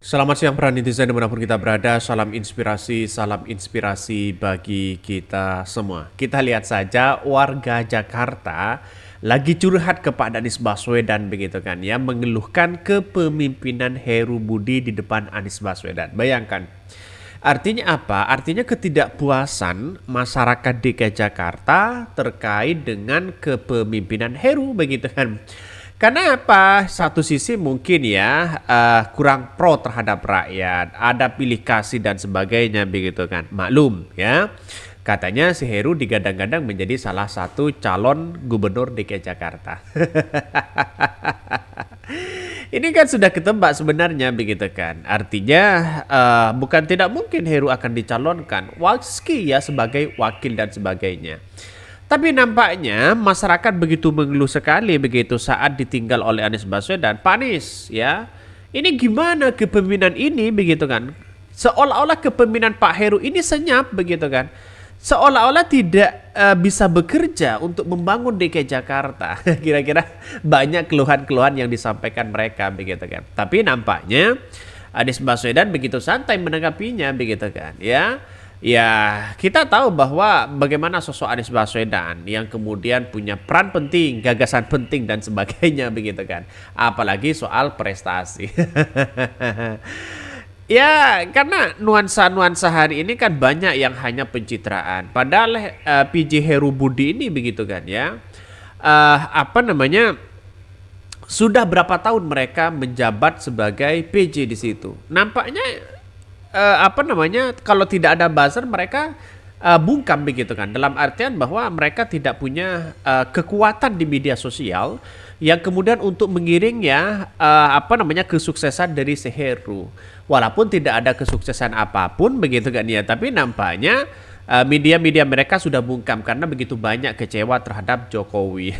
Selamat siang para netizen dimanapun kita berada, salam inspirasi bagi kita semua. Kita lihat saja warga Jakarta lagi curhat kepada Anies Baswedan begitu kan ya, mengeluhkan kepemimpinan Heru Budi di depan Anies Baswedan. Bayangkan, artinya apa? Artinya ketidakpuasan masyarakat DKI Jakarta terkait dengan kepemimpinan Heru begitu kan. Karena apa? Satu sisi mungkin ya kurang pro terhadap rakyat, ada pilih kasih dan sebagainya begitu kan. Maklum ya. Katanya si Heru digadang-gadang menjadi salah satu calon gubernur DKI Jakarta. Ini kan sudah ketebak sebenarnya begitu kan. Artinya bukan tidak mungkin Heru akan dicalonkan. Waski ya sebagai wakil dan sebagainya. Tapi nampaknya masyarakat begitu mengeluh sekali begitu saat ditinggal oleh Anies Baswedan. Pak Anies ya, ini gimana kepemimpinan ini begitu kan? Seolah-olah kepemimpinan Pak Heru ini senyap begitu kan? Seolah-olah tidak bisa bekerja untuk membangun DKI Jakarta. Kira-kira banyak keluhan-keluhan yang disampaikan mereka begitu kan. Tapi nampaknya Anies Baswedan begitu santai menanggapinya begitu kan ya. Ya, kita tahu bahwa bagaimana sosok Anies Baswedan yang kemudian punya peran penting, gagasan penting dan sebagainya begitu kan. Apalagi soal prestasi. Ya, karena nuansa-nuansa hari ini kan banyak yang hanya pencitraan. Padahal PJ Heru Budi ini begitu kan ya. Apa namanya? Sudah berapa tahun mereka menjabat sebagai PJ di situ. Nampaknya apa namanya, kalau tidak ada buzzer mereka bungkam begitu kan, dalam artian bahwa mereka tidak punya kekuatan di media sosial yang kemudian untuk mengiring ya apa namanya kesuksesan dari si Heru, walaupun tidak ada kesuksesan apapun begitu kan ya, tapi nampaknya media-media mereka sudah bungkam karena begitu banyak kecewa terhadap Jokowi.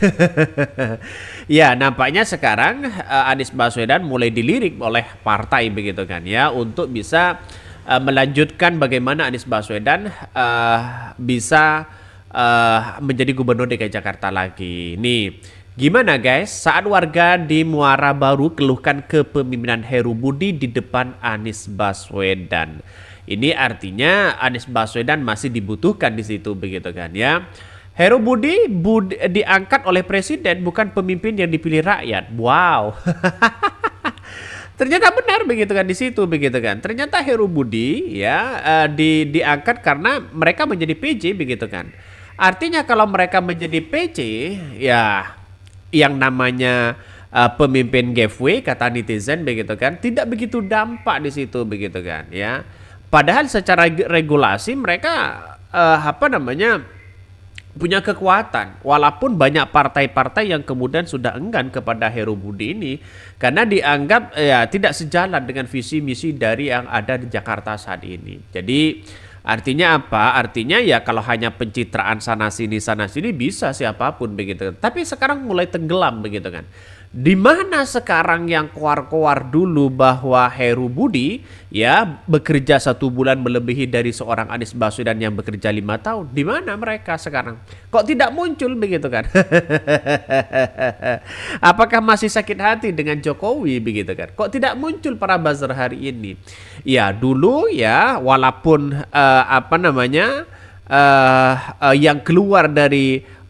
Ya, nampaknya sekarang Anies Baswedan mulai dilirik oleh partai begitu kan ya untuk bisa melanjutkan bagaimana Anies Baswedan bisa menjadi gubernur DKI Jakarta lagi. Nih, gimana guys? Saat warga di Muara Baru keluhkan kepemimpinan Heru Budi di depan Anies Baswedan. Ini artinya Anies Baswedan masih dibutuhkan di situ begitu kan ya. Heru Budi diangkat oleh presiden, bukan pemimpin yang dipilih rakyat. Wow. Ternyata benar begitu kan di situ begitu kan. Ternyata Heru Budi ya diangkat karena mereka menjadi PJ begitu kan. Artinya kalau mereka menjadi PJ ya yang namanya pemimpin giveaway kata netizen begitu kan, tidak begitu dampak di situ begitu kan ya. Padahal secara regulasi mereka apa namanya punya kekuatan, walaupun banyak partai-partai yang kemudian sudah enggan kepada Heru Budi ini karena dianggap ya tidak sejalan dengan visi misi dari yang ada di Jakarta saat ini. Jadi artinya apa? Artinya ya kalau hanya pencitraan sana sini bisa siapapun begitu. Tapi sekarang mulai tenggelam begitu kan. Di mana sekarang yang keluar-keluar dulu bahwa Heru Budi ya bekerja 1 bulan melebihi dari seorang Anies Baswedan yang bekerja 5 tahun. Di mana mereka sekarang? Kok tidak muncul begitu kan? Apakah masih sakit hati dengan Jokowi begitu kan? Kok tidak muncul para buzzer hari ini? Ya dulu ya walaupun apa namanya yang keluar dari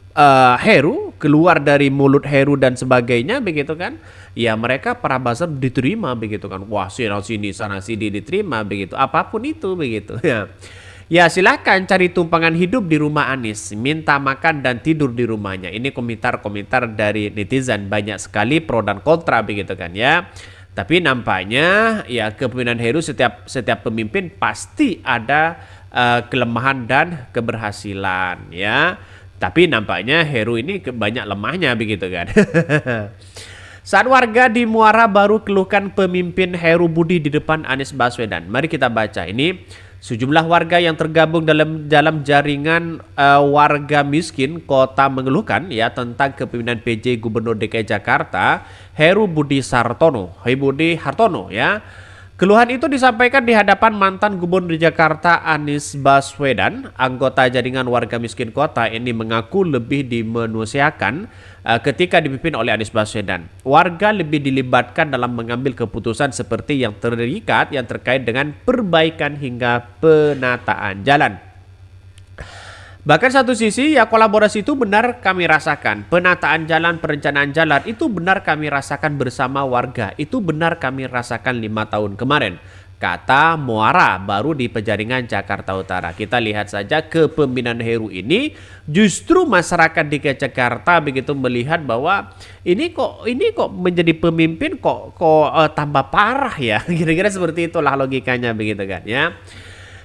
Heru, keluar dari mulut Heru dan sebagainya begitu kan, ya mereka para buzzer diterima begitu kan, wah sana sini diterima begitu, apapun itu begitu ya. Ya silahkan cari tumpangan hidup di rumah Anies, minta makan dan tidur di rumahnya. Ini komentar-komentar dari netizen banyak sekali pro dan kontra begitu kan ya. Tapi nampaknya ya kepemimpinan Heru setiap pemimpin pasti ada kelemahan dan keberhasilan ya. Tapi nampaknya Heru ini banyak lemahnya begitu kan. Saat warga di Muara Baru keluhkan pemimpin Heru Budi di depan Anies Baswedan. Mari kita baca ini. Sejumlah warga yang tergabung dalam jaringan warga miskin kota mengeluhkan ya tentang kepemimpinan PJ Gubernur DKI Jakarta Heru Budi Hartono ya. Keluhan itu disampaikan di hadapan mantan Gubernur Jakarta Anies Baswedan. Anggota jaringan warga miskin kota ini mengaku lebih dimanusiakan ketika dipimpin oleh Anies Baswedan. Warga lebih dilibatkan dalam mengambil keputusan seperti yang terkait dengan perbaikan hingga penataan jalan. Bahkan satu sisi ya kolaborasi itu benar kami rasakan. Penataan jalan, perencanaan jalan itu benar kami rasakan bersama warga. Itu benar kami rasakan 5 tahun kemarin. Kata Muara baru di Penjaringan Jakarta Utara. Kita lihat saja kepemimpinan Heru ini justru masyarakat DKI Jakarta begitu melihat bahwa ini kok menjadi pemimpin kok tambah parah ya. Kira-kira seperti itulah logikanya begitu kan ya.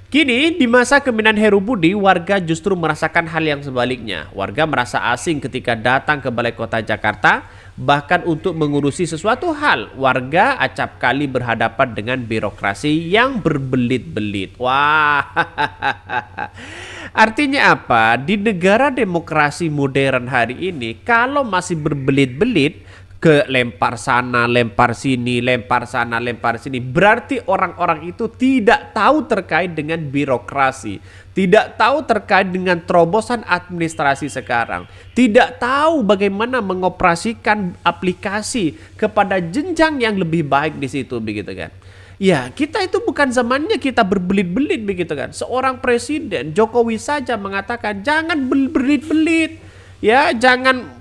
Kini di masa kepemimpinan Heru Budi, warga justru merasakan hal yang sebaliknya. Warga merasa asing ketika datang ke Balai Kota Jakarta, bahkan untuk mengurusi sesuatu hal. Warga acap kali berhadapan dengan birokrasi yang berbelit-belit. Wah, artinya apa? Di negara demokrasi modern hari ini, kalau masih berbelit-belit, ke lempar sana, lempar sini, lempar sana, lempar sini. Berarti orang-orang itu tidak tahu terkait dengan birokrasi. Tidak tahu terkait dengan terobosan administrasi sekarang. Tidak tahu bagaimana mengoperasikan aplikasi kepada jenjang yang lebih baik di situ begitu kan. Ya, kita itu bukan zamannya kita berbelit-belit begitu kan. Seorang presiden Jokowi saja mengatakan jangan berbelit-belit. Ya, jangan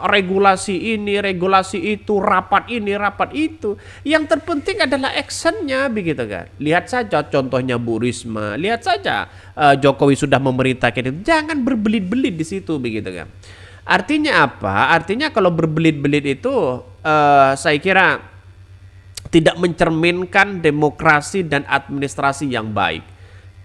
regulasi ini, regulasi itu, rapat ini, rapat itu. Yang terpenting adalah actionnya begitu kan. Lihat saja contohnya Bu Risma, lihat saja Jokowi sudah memerintahkan itu. Jangan berbelit-belit di situ begitu kan. Artinya apa? Artinya kalau berbelit-belit itu saya kira tidak mencerminkan demokrasi dan administrasi yang baik.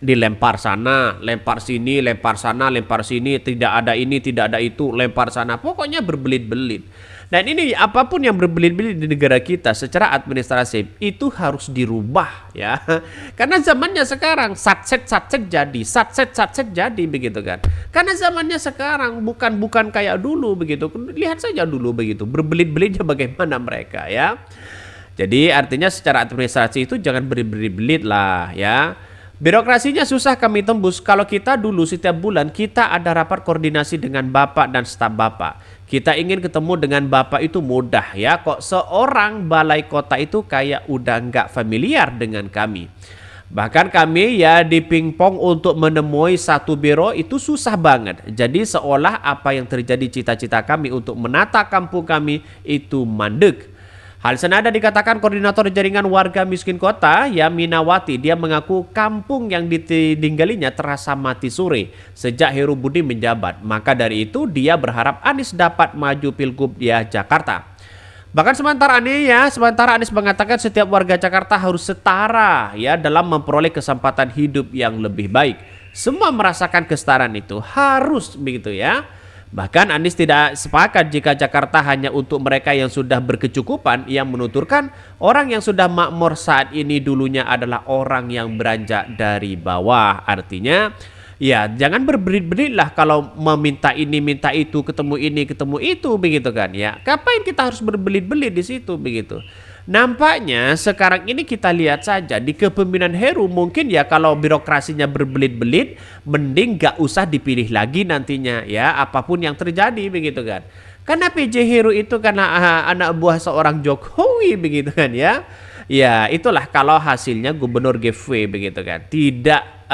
Dilempar sana, lempar sini, lempar sana, lempar sini, tidak ada ini, tidak ada itu, lempar sana. Pokoknya berbelit-belit. Dan ini apapun yang berbelit-belit di negara kita secara administratif itu harus dirubah ya. Karena zamannya sekarang satset jadi begitu kan. Karena zamannya sekarang bukan kayak dulu begitu. Lihat saja dulu begitu. Berbelit-belitnya bagaimana mereka ya. Jadi artinya secara administrasi itu jangan berbelit-belit lah ya. Birokrasinya susah kami tembus. Kalau kita dulu setiap bulan kita ada rapat koordinasi dengan Bapak dan staf Bapak. Kita ingin ketemu dengan Bapak itu mudah ya. Kok seorang balai kota itu kayak udah nggak familiar dengan kami. Bahkan kami ya di pingpong untuk menemui satu biro itu susah banget. Jadi seolah apa yang terjadi cita-cita kami untuk menata kampung kami itu mandek. Hal senada dikatakan koordinator jaringan warga miskin kota, Yaminawati. Dia mengaku kampung yang ditinggalinya terasa mati suri sejak Heru Budi menjabat. Maka dari itu dia berharap Anies dapat maju pilgub di Jakarta. Bahkan sementara Anies mengatakan setiap warga Jakarta harus setara ya dalam memperoleh kesempatan hidup yang lebih baik. Semua merasakan kesetaraan itu harus begitu ya. Bahkan Anies tidak sepakat jika Jakarta hanya untuk mereka yang sudah berkecukupan. Yang menuturkan orang yang sudah makmur saat ini dulunya adalah orang yang beranjak dari bawah. Artinya ya jangan berbelit-belit lah kalau meminta ini minta itu, ketemu ini ketemu itu begitu kan ya. Ngapain kita harus berbelit-belit di situ begitu. Nampaknya sekarang ini kita lihat saja di kepemimpinan Heru mungkin ya kalau birokrasinya berbelit-belit mending gak usah dipilih lagi nantinya ya apapun yang terjadi begitu kan. Karena PJ Heru itu karena anak buah seorang Jokowi begitu kan ya. Ya itulah kalau hasilnya gubernur GV begitu kan. Tidak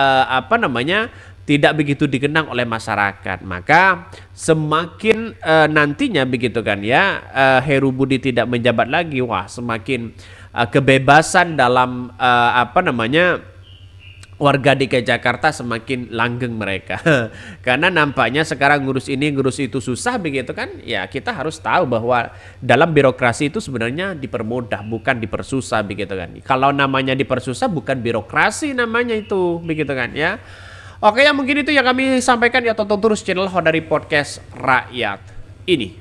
tidak begitu dikenang oleh masyarakat. Maka semakin nantinya begitu kan ya Heru Budi tidak menjabat lagi, wah semakin kebebasan dalam warga DKI Jakarta semakin langgeng mereka. Karena nampaknya sekarang ngurus ini ngurus itu susah begitu kan. Ya kita harus tahu bahwa dalam birokrasi itu sebenarnya dipermudah bukan dipersusah begitu kan. Kalau namanya dipersusah bukan birokrasi namanya itu begitu kan ya. Oke ya mungkin itu yang kami sampaikan ya, tonton terus channel Hodari Podcast Rakyat ini.